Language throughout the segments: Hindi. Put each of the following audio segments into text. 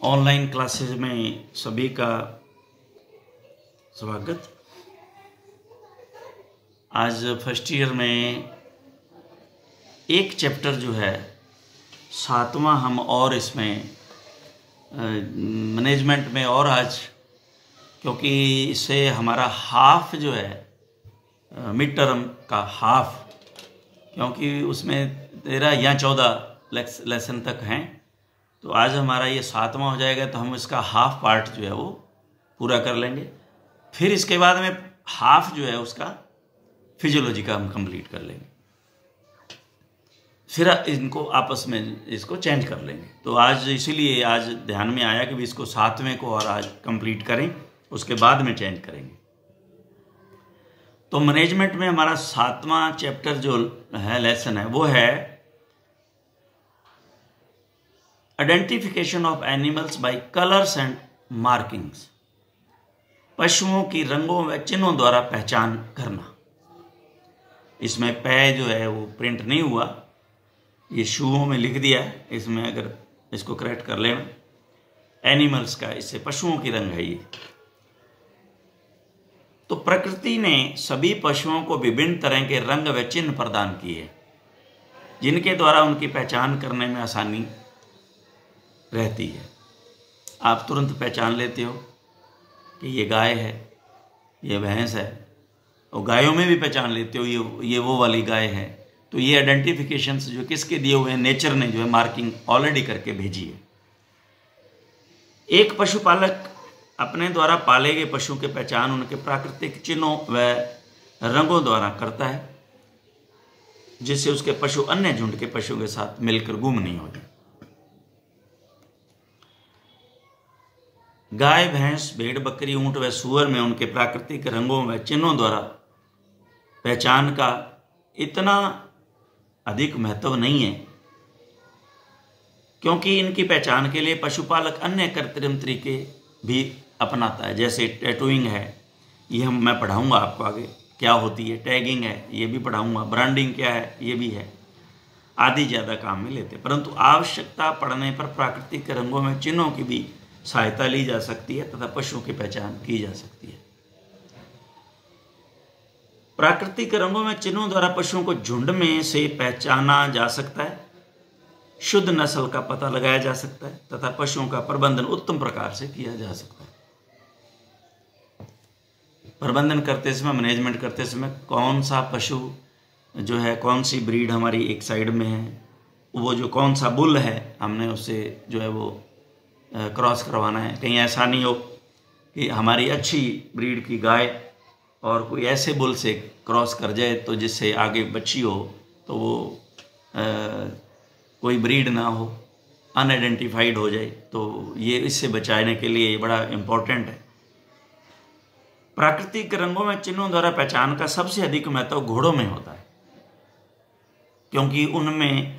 ऑनलाइन क्लासेस में सभी का स्वागत। आज फर्स्ट ईयर में एक चैप्टर जो है 7वां हम और इसमें मैनेजमेंट में और आज, क्योंकि इससे हमारा हाफ जो है मिड टर्म का हाफ, क्योंकि उसमें 13 या 14 लेसन तक हैं, तो आज हमारा ये 7वां हो जाएगा, तो हम इसका हाफ पार्ट जो है वो पूरा कर लेंगे। फिर इसके बाद में हाफ जो है उसका फिजियोलॉजी का हम कंप्लीट कर लेंगे, फिर इनको आपस में इसको चेंज कर लेंगे। तो आज इसीलिए आज ध्यान में आया कि इसको 7वें को और आज कंप्लीट करें, उसके बाद में चेंज करेंगे। तो मैनेजमेंट में हमारा 7वां चैप्टर जो है लेसन है वो है identification of animals by colours and markings. पशुओं की रंगों व चिन्हों द्वारा पहचान करना। इसमें पै जो है वो प्रिंट नहीं हुआ, ये शुओं में लिख दिया है, इसमें अगर इसको करेक्ट कर लेना, एनिमल्स का, इससे पशुओं की रंग है ये। तो प्रकृति ने सभी पशुओं को विभिन्न तरह के रंग व चिन्ह प्रदान किए, जिनके द्वारा उनकी पहचान करने में आसानी रहती है। आप तुरंत पहचान लेते हो कि ये गाय है, ये भैंस है, और गायों में भी पहचान लेते हो ये वो वाली गाय है। तो ये आइडेंटिफिकेशंस जो किसके दिए हुए हैं, नेचर ने जो है मार्किंग ऑलरेडी करके भेजी है। एक पशुपालक अपने द्वारा पाले गए पशु की पहचान उनके प्राकृतिक चिन्हों व रंगों द्वारा करता है, जिससे उसके पशु अन्य झुंड के पशुओं के साथ मिलकर गुम नहीं हो जाए। गाय, भैंस, भेड़, बकरी, ऊंट व सूअर में उनके प्राकृतिक रंगों व चिन्हों द्वारा पहचान का इतना अधिक महत्व नहीं है, क्योंकि इनकी पहचान के लिए पशुपालक अन्य कृत्रिम तरीके भी अपनाता है, जैसे टैटूइंग है, ये मैं पढ़ाऊंगा आपको आगे क्या होती है, टैगिंग है ये भी पढ़ाऊंगा, ब्रांडिंग क्या है ये भी है, आदि ज़्यादा काम में लेते हैं। परंतु आवश्यकता पड़ने पर प्राकृतिक रंगों में चिन्हों की भी सहायता ली जा सकती है तथा पशुओं की पहचान की जा सकती है। प्राकृतिक रंगों में चिन्हों द्वारा पशुओं को झुंड में से पहचाना जा सकता है, शुद्ध नस्ल का पता लगाया जा सकता है तथा पशुओं का प्रबंधन उत्तम प्रकार से किया जा सकता है। प्रबंधन करते समय, मैनेजमेंट करते समय कौन सा पशु जो है, कौन सी ब्रीड हमारी एक साइड में है, वो जो कौन सा बुल है, हमने उससे जो है वो क्रॉस करवाना है। कहीं ऐसा नहीं हो कि हमारी अच्छी ब्रीड की गाय और कोई ऐसे बुल से क्रॉस कर जाए तो जिससे आगे बच्ची हो तो वो कोई ब्रीड ना हो, अनआइडेंटिफाइड हो जाए। तो ये इससे बचाने के लिए ये बड़ा इम्पोर्टेंट है। प्राकृतिक रंगों में चिन्हों द्वारा पहचान का सबसे अधिक महत्व घोड़ों में होता है, क्योंकि उनमें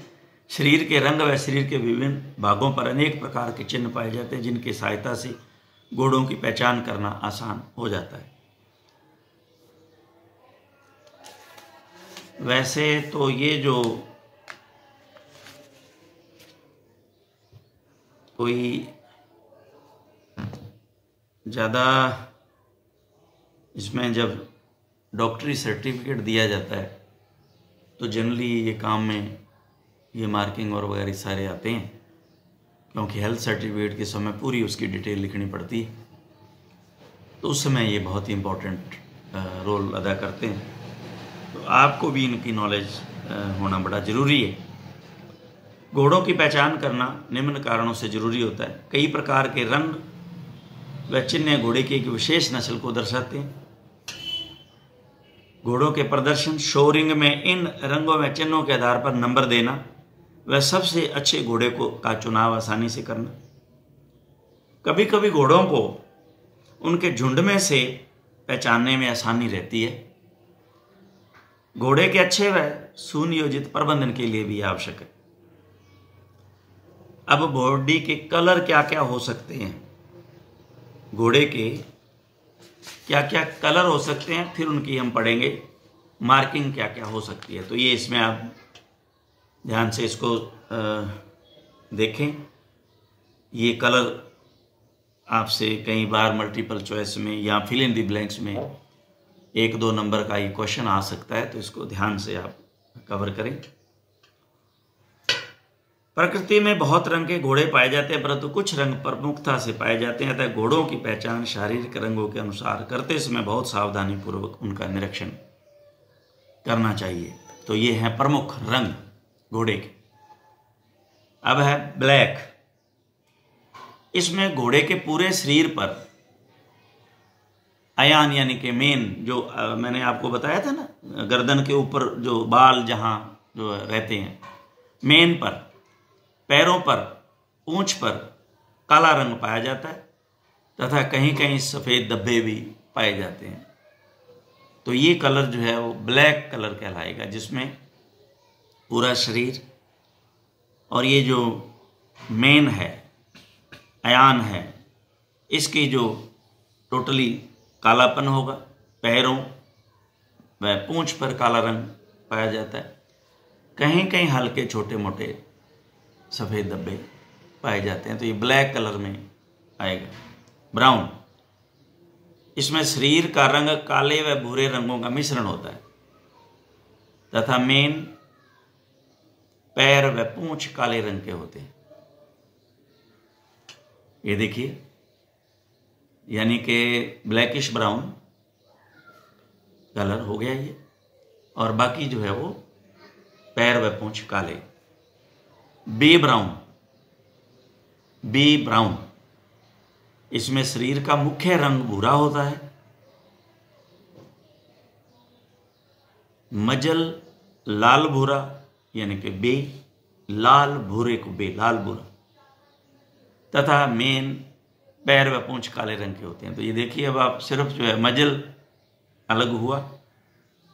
शरीर के रंग व शरीर के विभिन्न भागों पर अनेक प्रकार के चिन्ह पाए जाते हैं, जिनकी सहायता से घोड़ों की पहचान करना आसान हो जाता है। वैसे तो ये जो कोई ज़्यादा इसमें जब डॉक्टरी सर्टिफिकेट दिया जाता है तो जनरली ये काम में ये मार्किंग और वगैरह सारे आते हैं, क्योंकि हेल्थ सर्टिफिकेट के समय पूरी उसकी डिटेल लिखनी पड़ती है, तो उस समय ये बहुत ही इम्पोर्टेंट रोल अदा करते हैं। तो आपको भी इनकी नॉलेज होना बड़ा ज़रूरी है। घोड़ों की पहचान करना निम्न कारणों से ज़रूरी होता है। कई प्रकार के रंग व चिन्ह घोड़े की एक विशेष नस्ल को दर्शाते हैं। घोड़ों के प्रदर्शन, शोरिंग में इन रंगों व चिन्हों के आधार पर नंबर देना व सबसे अच्छे घोड़े का चुनाव आसानी से करना। कभी कभी घोड़ों को उनके झुंड में से पहचानने में आसानी रहती है। घोड़े के अच्छे व सुनियोजित प्रबंधन के लिए भी आवश्यक है। अब बॉडी के कलर क्या क्या हो सकते हैं, घोड़े के क्या क्या कलर हो सकते हैं, फिर उनकी हम पढ़ेंगे। मार्किंग क्या क्या हो सकती है, तो ये इसमें आप ध्यान से इसको देखें। ये कलर आपसे कई बार मल्टीपल चॉइस में या फिल इन द ब्लैंक्स में 1-2 नंबर का ये क्वेश्चन आ सकता है, तो इसको ध्यान से आप कवर करें। प्रकृति में बहुत रंग के घोड़े पाए जाते हैं, परंतु कुछ रंग प्रमुखता से पाए जाते हैं। अतः घोड़ों की पहचान शारीरिक रंगों के अनुसार करते समय बहुत सावधानी पूर्वक उनका निरीक्षण करना चाहिए। तो ये हैं प्रमुख रंग घोड़े के। अब है ब्लैक। इसमें घोड़े के पूरे शरीर पर अयान यानी कि मेन, जो मैंने आपको बताया था ना, गर्दन के ऊपर जो बाल जहां जो रहते हैं, मेन पर, पैरों पर, पूंछ पर काला रंग पाया जाता है तथा कहीं कहीं सफेद धब्बे भी पाए जाते हैं। तो ये कलर जो है वो ब्लैक कलर कहलाएगा, जिसमें पूरा शरीर और ये जो मेन है, अयान है, इसकी जो टोटली कालापन होगा। पैरों व पूंछ पर काला रंग पाया जाता है, कहीं कहीं हल्के छोटे मोटे सफ़ेद धब्बे पाए जाते हैं। तो ये ब्लैक कलर में आएगा। ब्राउन, इसमें शरीर का रंग काले व भूरे रंगों का मिश्रण होता है तथा मेन, पैर व पूंछ काले रंग के होते हैं। ये देखिए, यानी कि ब्लैकिश ब्राउन कलर हो गया ये, और बाकी जो है वो पैर व पूंछ काले। बे ब्राउन, बे ब्राउन, इसमें शरीर का मुख्य रंग भूरा होता है। मजल लाल भूरा, यानी कि बे, लाल भूरे को बे, लाल भूरा, तथा मेन, पैर व पूंछ काले रंग के होते हैं। तो ये देखिए, अब आप सिर्फ जो है मजल अलग हुआ,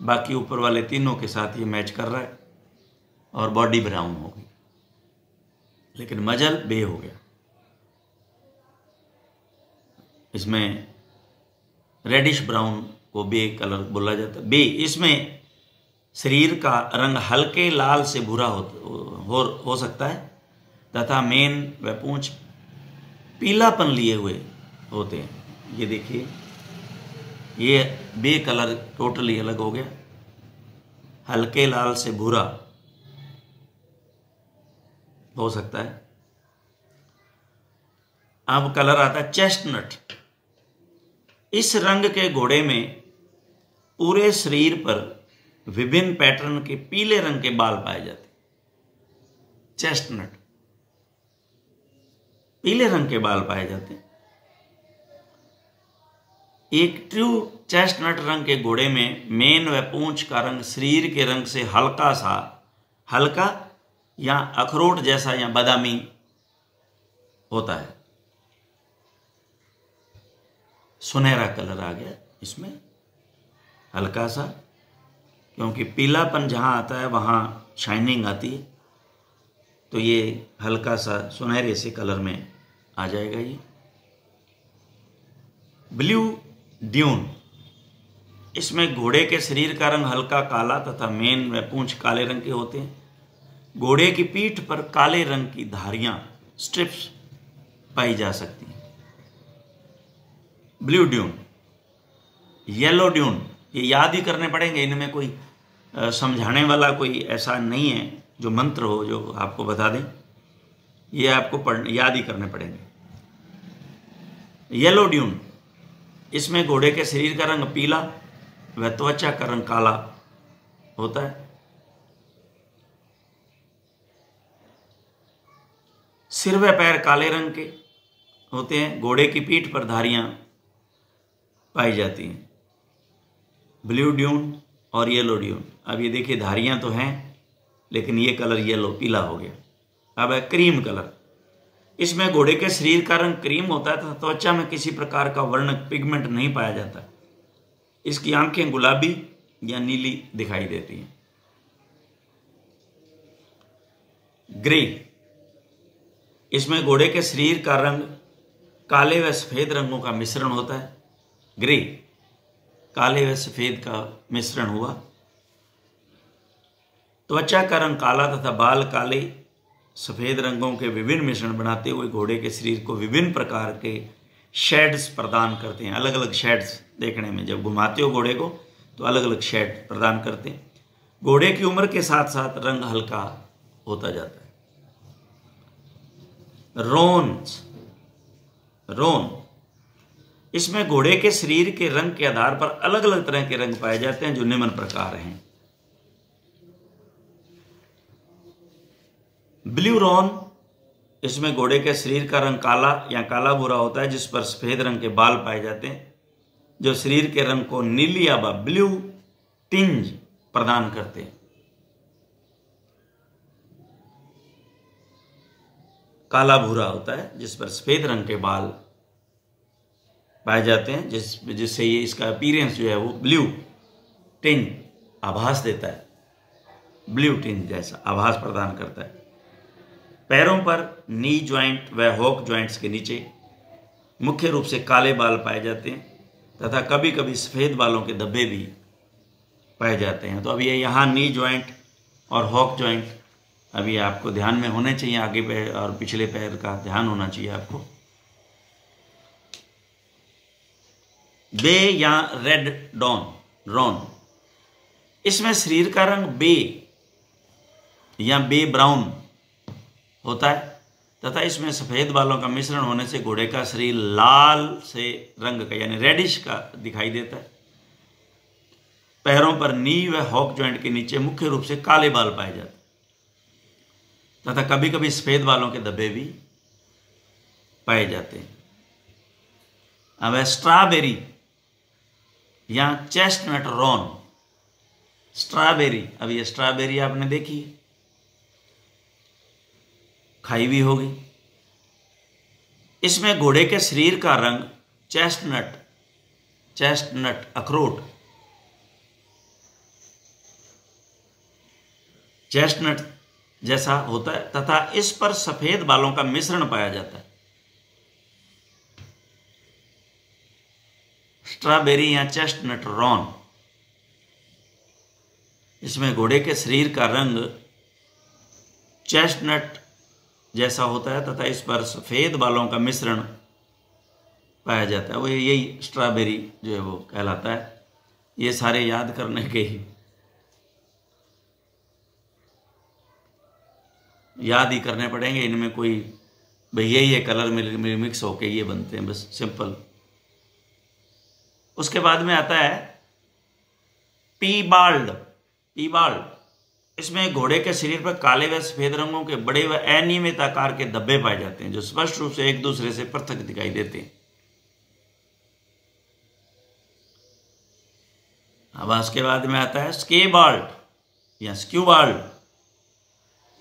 बाकी ऊपर वाले तीनों के साथ ये मैच कर रहा है, और बॉडी ब्राउन हो गई, लेकिन मजल बे हो गया। इसमें रेडिश ब्राउन को बे कलर बोला जाता है। बे, इसमें शरीर का रंग हल्के लाल से भूरा हो सकता है तथा मेन व पूंछ पीलापन लिए हुए होते हैं। ये देखिए, ये बे कलर टोटली अलग हो गया, हल्के लाल से भूरा हो सकता है। अब कलर आता है चेस्टनट। इस रंग के घोड़े में पूरे शरीर पर विभिन्न पैटर्न के पीले रंग के बाल पाए जाते। चेस्टनट, पीले रंग के बाल पाए जाते। एक ट्रू चेस्टनट रंग के घोड़े में मेन व पूंछ का रंग शरीर के रंग से हल्का या अखरोट जैसा या बादामी होता है। सुनहरा कलर आ गया इसमें, हल्का सा, क्योंकि पीलापन जहां आता है वहां शाइनिंग आती है, तो ये हल्का सा सुनहरे से कलर में आ जाएगा ये। ब्लू ड्यून, इसमें घोड़े के शरीर का रंग हल्का काला तथा मेन व पूंछ काले रंग के होते हैं। घोड़े की पीठ पर काले रंग की धारियां, स्ट्रिप्स पाई जा सकती हैं। Blue dune. येलो ड्यून, ये याद ही करने पड़ेंगे, इनमें कोई समझाने वाला कोई ऐसा नहीं है जो मंत्र हो जो आपको बता दें, ये आपको याद ही करने पड़ेंगे। येलो ड्यून, इसमें घोड़े के शरीर का रंग पीला व त्वचा का रंग काला होता है। सिर व पैर काले रंग के होते हैं। घोड़े की पीठ पर धारियां पाई जाती हैं। ब्लू ड्यून और येलो ड्यून। अब ये देखिए, धारियां तो हैं लेकिन ये कलर येलो, पीला हो गया। अब है क्रीम कलर। इसमें घोड़े के शरीर का रंग क्रीम होता है तथा त्वचा में किसी प्रकार का वर्णक पिगमेंट नहीं पाया जाता। इसकी आंखें गुलाबी या नीली दिखाई देती हैं। ग्रे, इसमें घोड़े के शरीर का रंग काले व सफेद रंगों का मिश्रण होता है। ग्रे, काले व सफेद का मिश्रण हुआ। त्वचा का रंग काला तथा बाल काले सफ़ेद रंगों के विभिन्न मिश्रण बनाते हुए घोड़े के शरीर को विभिन्न प्रकार के शेड्स प्रदान करते हैं। अलग अलग शेड्स देखने में, जब घुमाते हो घोड़े को तो अलग अलग शेड प्रदान करते हैं। घोड़े की उम्र के साथ साथ रंग हल्का होता जाता है। रोन, इसमें घोड़े के शरीर के रंग के आधार पर अलग अलग तरह के रंग पाए जाते हैं, जो निम्न प्रकार हैं। ब्लू रोन, इसमें घोड़े के शरीर का रंग काला या काला भूरा होता है, जिस पर सफेद रंग के बाल पाए जाते हैं, जो शरीर के रंग को नीली या ब्लू टिंज प्रदान करते हैं। काला भूरा होता है जिस पर सफेद रंग के बाल पाए जाते हैं, जिससे ये इसका अपीयरेंस जो है वो ब्लू टिंज आभास देता है, ब्लू टिंज जैसा आभास प्रदान करता है। पैरों पर नी ज्वाइंट व हॉक ज्वाइंट्स के नीचे मुख्य रूप से काले बाल पाए जाते हैं तथा कभी कभी सफ़ेद बालों के धब्बे भी पाए जाते हैं। तो अब ये यहाँ नी ज्वाइंट और हॉक ज्वाइंट अभी आपको ध्यान में होने चाहिए, आगे पैर और पिछले पैर का ध्यान होना चाहिए आपको। बे या रेड रॉन, इसमें शरीर का रंग बे या बे ब्राउन होता है तथा इसमें सफ़ेद बालों का मिश्रण होने से घोड़े का शरीर लाल से रंग का यानी रेडिश का दिखाई देता है। पैरों पर नी व हॉक जॉइंट के नीचे मुख्य रूप से काले बाल पाए जाते हैं तथा कभी कभी सफ़ेद बालों के धब्बे भी पाए जाते हैं। अब स्ट्रॉबेरी या चेस्टनट रॉन, स्ट्रॉबेरी, अब ये स्ट्रॉबेरी आपने देखी, खाई भी होगी। इसमें घोड़े के शरीर का रंग चेस्टनट अखरोट, चेस्टनट जैसा होता है तथा इस पर सफेद बालों का मिश्रण पाया जाता है। स्ट्रॉबेरी या चेस्टनट रॉन, इसमें घोड़े के शरीर का रंग चेस्टनट जैसा होता है तथा इस पर सफ़ेद बालों का मिश्रण पाया जाता है। वो यही स्ट्रॉबेरी जो है वो कहलाता है। ये सारे याद करने के ही याद ही करने पड़ेंगे, इनमें कोई भैया ये कलर मिक्स होके ये बनते हैं, बस सिंपल। उसके बाद में आता है पीबाल्ड, इसमें घोड़े के शरीर पर काले व सफेद रंगों के बड़े व अनियमित आकार के धब्बे पाए जाते हैं, जो स्पष्ट रूप से एक दूसरे से पृथक दिखाई देते हैं। अब उसके बाद में आता है स्केबाल्ड या स्क्यूबाल्ड,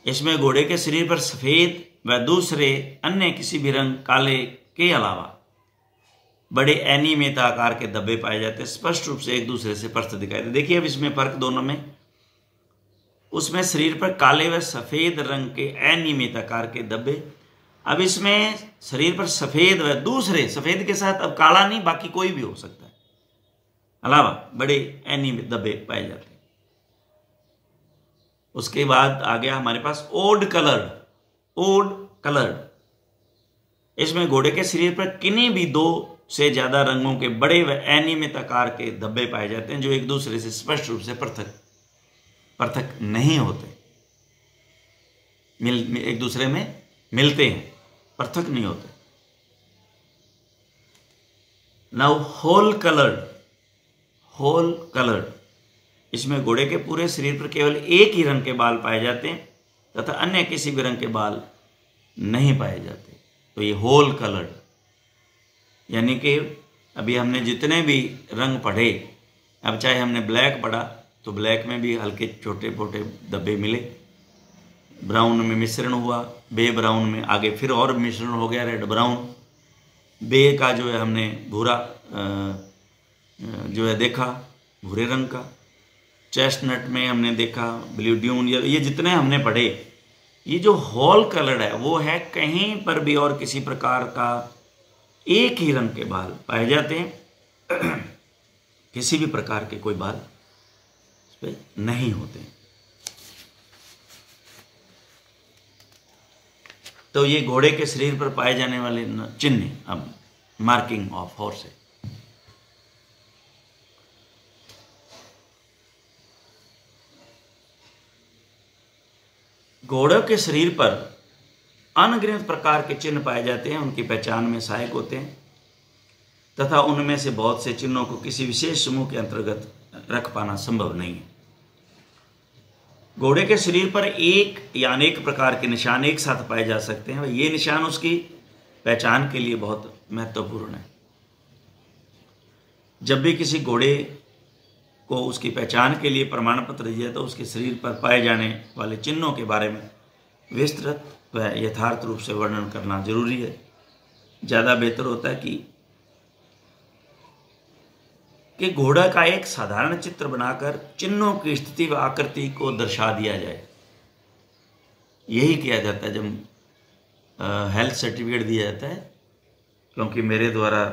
इसमें घोड़े के शरीर पर सफेद व दूसरे अन्य किसी भी रंग काले के अलावा बड़े अनियमित आकार के धब्बे पाए जाते हैं, स्पष्ट रूप से एक दूसरे से पृथक दिखाई देते। देखिए अब इसमें फर्क दोनों में, उसमें शरीर पर काले व सफेद रंग के अनियमित आकार के धब्बे, अब इसमें शरीर पर सफेद व दूसरे सफेद के साथ अब काला नहीं बाकी कोई भी हो सकता है, अलावा बड़े अनियमित धब्बे पाए जाते हैं। उसके बाद आ गया हमारे पास ओड कलर्ड, इसमें घोड़े के शरीर पर किन्हीं भी दो से ज्यादा रंगों के बड़े व अनियमित आकार के धब्बे पाए जाते हैं, जो एक दूसरे से स्पष्ट रूप से पृथक नहीं होते, एक दूसरे में मिलते हैं, पृथक नहीं होते। नाउ होल कलर्ड, इसमें घोड़े के पूरे शरीर पर केवल एक ही रंग के बाल पाए जाते हैं तथा अन्य किसी भी रंग के बाल नहीं पाए जाते। तो ये होल कलर्ड, यानी कि अभी हमने जितने भी रंग पढ़े, अब चाहे हमने ब्लैक पढ़ा तो ब्लैक में भी हल्के छोटे छोटे धब्बे मिले, ब्राउन में मिश्रण हुआ, बे ब्राउन में आगे फिर और मिश्रण हो गया रेड ब्राउन, बे का जो है हमने भूरा जो है देखा भूरे रंग का, चेस्टनट में हमने देखा ब्लू ड्यून, ये जितने हमने पढ़े, ये जो होल कलर्ड है वो है कहीं पर भी और किसी प्रकार का एक ही रंग के बाल पाए जाते हैं, किसी भी प्रकार के कोई बाल इस पे नहीं होते। तो ये घोड़े के शरीर पर पाए जाने वाले चिन्ह, अब मार्किंग ऑफ हॉर्स है। घोड़ों के शरीर पर अनगिनत प्रकार के चिन्ह पाए जाते हैं, उनकी पहचान में सहायक होते हैं तथा उनमें से बहुत से चिन्हों को किसी विशेष समूह के अंतर्गत रख पाना संभव नहीं है। घोड़े के शरीर पर एक या अनेक प्रकार के निशान एक साथ पाए जा सकते हैं। ये निशान उसकी पहचान के लिए बहुत महत्वपूर्ण है। जब भी किसी घोड़े को उसकी पहचान के लिए प्रमाण पत्र दिया तो उसके शरीर पर पाए जाने वाले चिन्हों के बारे में विस्तृत व यथार्थ रूप से वर्णन करना जरूरी है। ज़्यादा बेहतर होता है कि घोड़ा का एक साधारण चित्र बनाकर चिन्हों की स्थिति व आकृति को दर्शा दिया जाए। यही किया जाता है जब हेल्थ सर्टिफिकेट दिया जाता है, क्योंकि मेरे द्वारा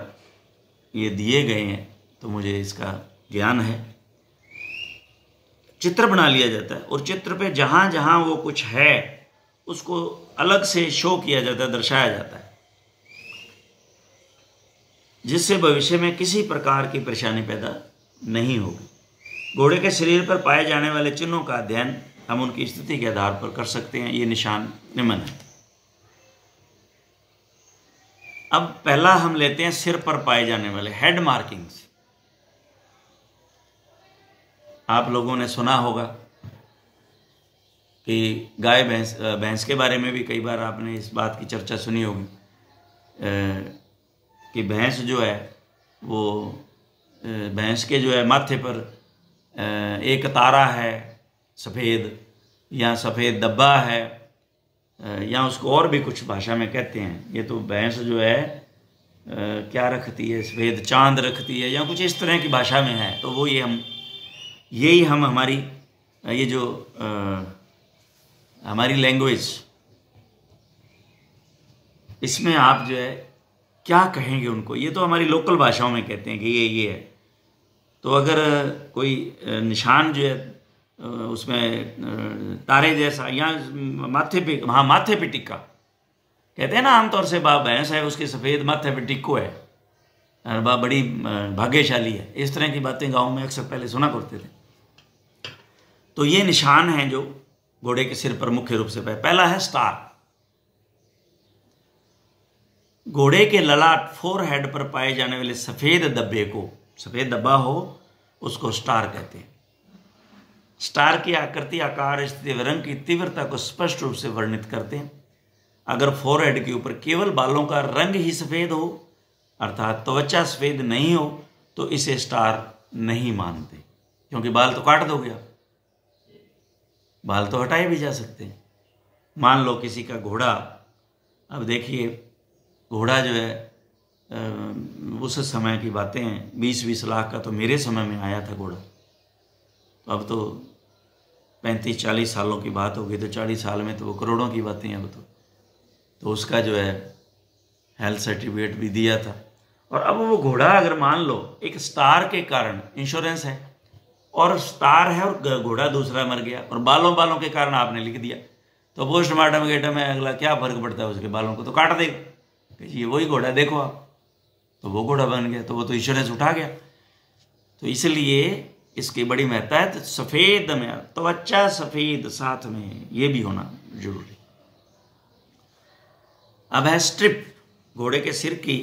ये दिए गए हैं तो मुझे इसका ज्ञान है। चित्र बना लिया जाता है और चित्र पे जहाँ जहाँ वो कुछ है उसको अलग से शो किया जाता है, दर्शाया जाता है, जिससे भविष्य में किसी प्रकार की परेशानी पैदा नहीं होगी। घोड़े के शरीर पर पाए जाने वाले चिन्हों का अध्ययन हम उनकी स्थिति के आधार पर कर सकते हैं। ये निशान निम्न है। अब पहला हम लेते हैं सिर पर पाए जाने वाले हेड मार्किंग्स। आप लोगों ने सुना होगा कि गाय भैंस के बारे में भी कई बार आपने इस बात की चर्चा सुनी होगी कि भैंस जो है वो भैंस के जो है माथे पर एक तारा है सफ़ेद, या सफ़ेद डब्बा है, या उसको और भी कुछ भाषा में कहते हैं। ये तो भैंस जो है क्या रखती है, सफ़ेद चांद रखती है, या कुछ इस तरह की भाषा में है। तो वो यही हम हमारी ये जो हमारी लैंग्वेज, इसमें आप जो है क्या कहेंगे उनको, ये तो हमारी लोकल भाषाओं में कहते हैं कि ये है। तो अगर कोई निशान जो है उसमें तारे जैसा, या माथे पे टिक्का कहते हैं ना आमतौर से, भैंस है उसके सफ़ेद माथे पे टिक्को है, बड़ी भाग्यशाली है, इस तरह की बातें गाँव में अक्सर पहले सुना करते थे। तो ये निशान हैं जो घोड़े के सिर पर मुख्य रूप से पहला है स्टार। घोड़े के ललाट फोरहेड पर पाए जाने वाले सफेद धब्बे को, सफेद धब्बा हो उसको स्टार कहते हैं। स्टार की आकृति, आकार, स्थिति व रंग की तीव्रता को स्पष्ट रूप से वर्णित करते हैं। अगर फोरहेड के ऊपर केवल बालों का रंग ही सफेद हो, अर्थात त्वचा सफेद नहीं हो, तो इसे स्टार नहीं मानते, क्योंकि बाल तो काट दोगे आप, बाल तो हटाए भी जा सकते हैं। मान लो किसी का घोड़ा, अब देखिए घोड़ा जो है उस समय की बातें हैं, 20-20 लाख का तो मेरे समय में आया था घोड़ा। तो अब तो 35-40 सालों की बात हो गई, तो 40 साल में तो वो करोड़ों की बातें हैं अब तो उसका जो है हेल्थ सर्टिफिकेट भी दिया था। और अब वो घोड़ा अगर मान लो एक स्टार के कारण, इंश्योरेंस है और स्टार है और घोड़ा दूसरा मर गया और बालों के कारण आपने लिख दिया, तो पोस्टमार्टम गेटम में अगला क्या फर्क पड़ता है, उसके बालों को तो काट देगा कि ये वही घोड़ा देखो आप, तो वो घोड़ा बन गया, तो वो तो इंश्योरेंस उठा गया। तो इसलिए इसकी बड़ी महत्ता है। तो सफ़ेद में त्वचा सफ़ेद साथ में ये भी होना जरूरी। अब है स्ट्रिप, घोड़े के सिर की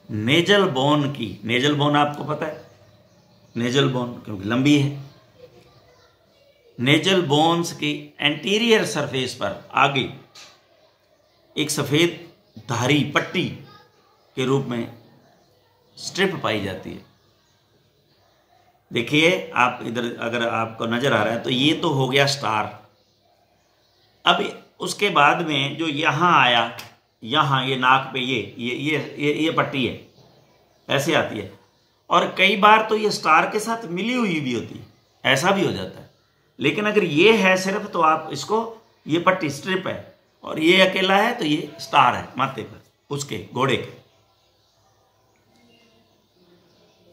नेजल बोन की, नेजल बोन आपको पता है, नेजल बोन क्योंकि लंबी है, नेजल बोन्स की एंटीरियर सरफेस पर आगे एक सफ़ेद धारी पट्टी के रूप में स्ट्रिप पाई जाती है। देखिए आप इधर अगर आपको नजर आ रहा है तो ये तो हो गया स्टार। अब उसके बाद में जो यहाँ आया, यहाँ ये नाक पे ये पट्टी है, ऐसे आती है। और कई बार तो ये स्टार के साथ मिली हुई भी होती है, ऐसा भी हो जाता है। लेकिन अगर ये है सिर्फ, तो आप इसको, ये पट्टी स्ट्रिप है और ये अकेला है तो ये स्टार है माथे पर उसके घोड़े के।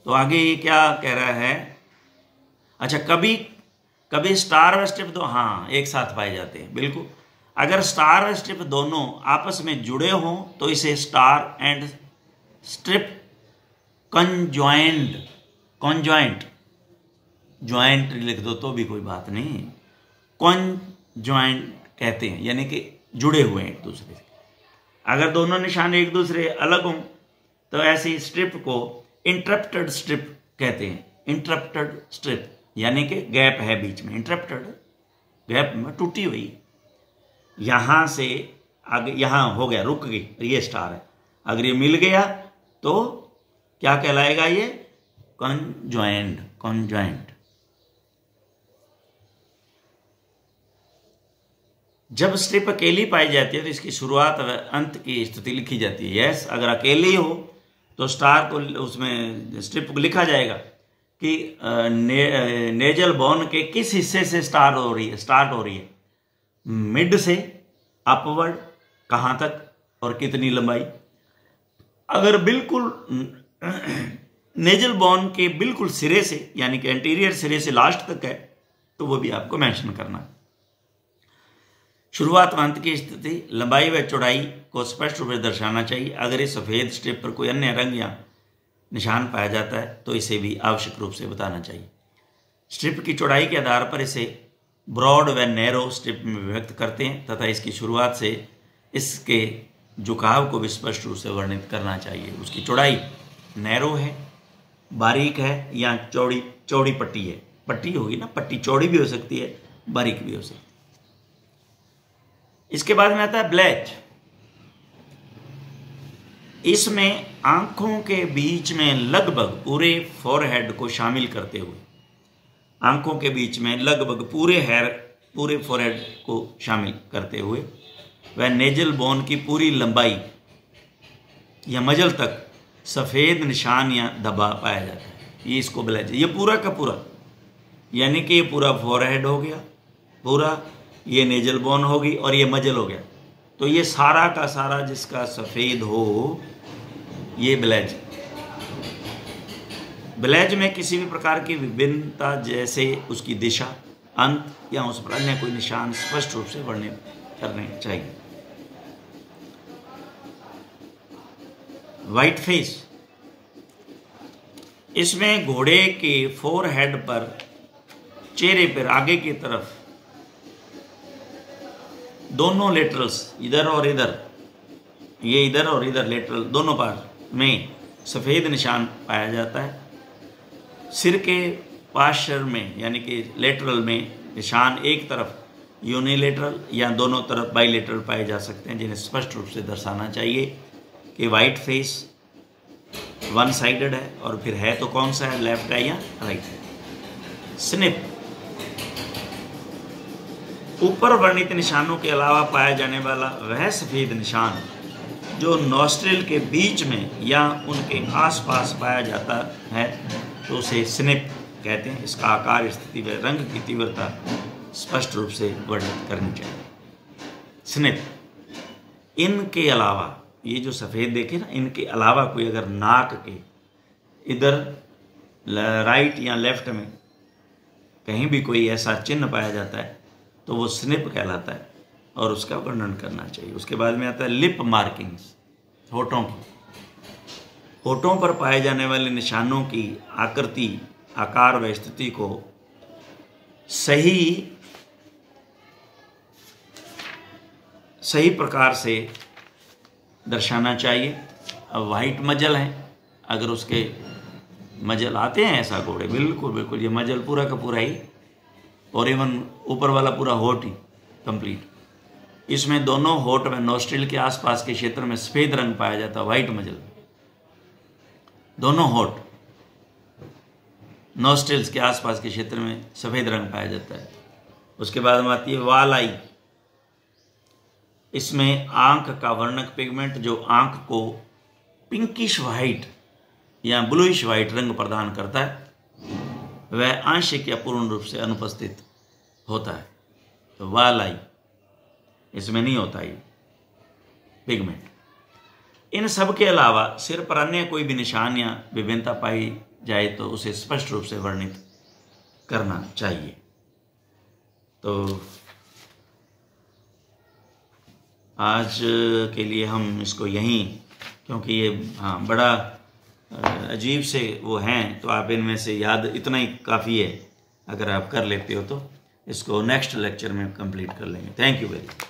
तो आगे ये क्या कह रहा है, अच्छा कभी स्टार व स्ट्रिप तो हाँ एक साथ पाए जाते हैं, बिल्कुल। अगर स्टार और स्ट्रिप दोनों आपस में जुड़े हों तो इसे star and strip conjoint joint लिख दो तो भी कोई बात नहीं, कंजॉइंट कहते हैं, यानी कि जुड़े हुए हैं एक दूसरे से। अगर दोनों निशान एक दूसरे अलग हों तो ऐसी स्ट्रिप को इंटरप्टेड स्ट्रिप कहते हैं। इंटरप्टेड स्ट्रिप यानी कि गैप है बीच में, इंटरप्टेड गैप में टूटी हुई, यहां से आगे यहां हो गया, रुक गई, ये स्टार है। अगर ये मिल गया तो क्या कहलाएगा, ये कंजॉइंट। जब स्ट्रिप अकेली पाई जाती है तो इसकी शुरुआत व अंत की स्थिति लिखी जाती है। यस, अगर अकेली हो तो स्टार को उसमें स्ट्रिप को लिखा जाएगा कि नेजल बोन के किस हिस्से से स्टार्ट हो रही है, मिड से अपवर्ड कहां तक और कितनी लंबाई। अगर बिल्कुल नेजल बोन के बिल्कुल सिरे से यानी कि एंटीरियर सिरे से लास्ट तक है तो वो भी आपको मेंशन करना है। शुरुआत व अंत की स्थिति, लंबाई व चौड़ाई को स्पष्ट रूप से दर्शाना चाहिए। अगर इस सफ़ेद स्ट्रिप पर कोई अन्य रंग या निशान पाया जाता है तो इसे भी आवश्यक रूप से बताना चाहिए। स्ट्रिप की चौड़ाई के आधार पर इसे ब्रॉड व नैरो स्ट्रिप में विभक्त करते हैं तथा इसकी शुरुआत से इसके झुकाव को भी स्पष्ट रूप से वर्णित करना चाहिए। उसकी चौड़ाई नैरो है, बारीक है या चौड़ी पट्टी है। पट्टी होगी ना, पट्टी चौड़ी भी हो सकती है, बारीक भी हो सकती है। इसके बाद में आता है ब्लैच। इसमें आंखों के बीच में लगभग पूरे फोरहेड को शामिल करते हुए, आंखों के बीच में लगभग पूरे फोरहेड को शामिल करते हुए वह नेजल बोन की पूरी लंबाई या मजल तक सफ़ेद निशान या धब्बा पाया जाता है। ये इसको ब्लैच, ये पूरा का पूरा, यानी कि ये पूरा फोरहेड हो गया, पूरा ये नेजल बोन होगी और ये मजल हो गया, तो ये सारा का सारा जिसका सफ़ेद हो ये ब्लैज। ब्लैज में किसी भी प्रकार की विभिन्नता जैसे उसकी दिशा, अंत या उस पर अन्य कोई निशान स्पष्ट रूप से वर्णित करने चाहिए। व्हाइट फेस, इसमें घोड़े के फोरहेड पर, चेहरे पर आगे की तरफ दोनों लेटरल्स, इधर और इधर, ये इधर और इधर लेटरल दोनों पार्ट में सफ़ेद निशान पाया जाता है। सिर के पार्श्व में यानी कि लेटरल में निशान एक तरफ यूनिलेटरल या दोनों तरफ बाईलेटरल पाए जा सकते हैं, जिन्हें स्पष्ट रूप से दर्शाना चाहिए कि वाइट फेस वन साइडेड है, और फिर है तो कौन सा है, लेफ्ट है या राइट है। स्निप, ऊपर वर्णित निशानों के अलावा पाया जाने वाला वह सफ़ेद निशान जो नॉस्ट्रिल के बीच में या उनके आसपास पाया जाता है तो उसे स्निप कहते हैं। इसका आकार, स्थिति व रंग की तीव्रता स्पष्ट रूप से वर्णित करनी चाहिए। स्निप, इनके अलावा, ये जो सफ़ेद देखे ना, इनके अलावा कोई अगर नाक के इधर राइट या लेफ्ट में कहीं भी कोई ऐसा चिन्ह पाया जाता है तो वो स्निप कहलाता है और उसका वर्णन करना चाहिए। उसके बाद में आता है लिप मार्किंग्स, होठों की। होठों पर पाए जाने वाले निशानों की आकृति, आकार व स्थिति को सही प्रकार से दर्शाना चाहिए। अब वाइट मजल है, अगर उसके मजल आते हैं ऐसा घोड़े, बिल्कुल बिल्कुल ये मजल पूरा का पूरा ही, और इवन ऊपर वाला पूरा होठ ही कंप्लीट, इसमें दोनों होठ में नोस्ट्रिल के आसपास के क्षेत्र में सफ़ेद रंग पाया जाता है, वाइट मजल, दोनों होठ नोस्ट्रिल्स के आसपास के क्षेत्र में सफ़ेद रंग पाया जाता है। उसके बाद में आती है वाल आई। इसमें आंख का वर्णक पिगमेंट जो आंख को पिंकिश वाइट या ब्लूइश वाइट रंग प्रदान करता है वह आंशिक या पूर्ण रूप से अनुपस्थित होता है। तो वाल आई इसमें नहीं होता ये पिगमेंट। इन सब के अलावा सिर पर अन्य कोई भी निशान या विभिन्नता पाई जाए तो उसे स्पष्ट रूप से वर्णित करना चाहिए। तो आज के लिए हम इसको यहीं, क्योंकि ये हाँ बड़ा अजीब से वो हैं, तो आप इनमें से याद इतना ही काफ़ी है, अगर आप कर लेते हो तो इसको नेक्स्ट लेक्चर में कंप्लीट कर लेंगे। Thank you very much.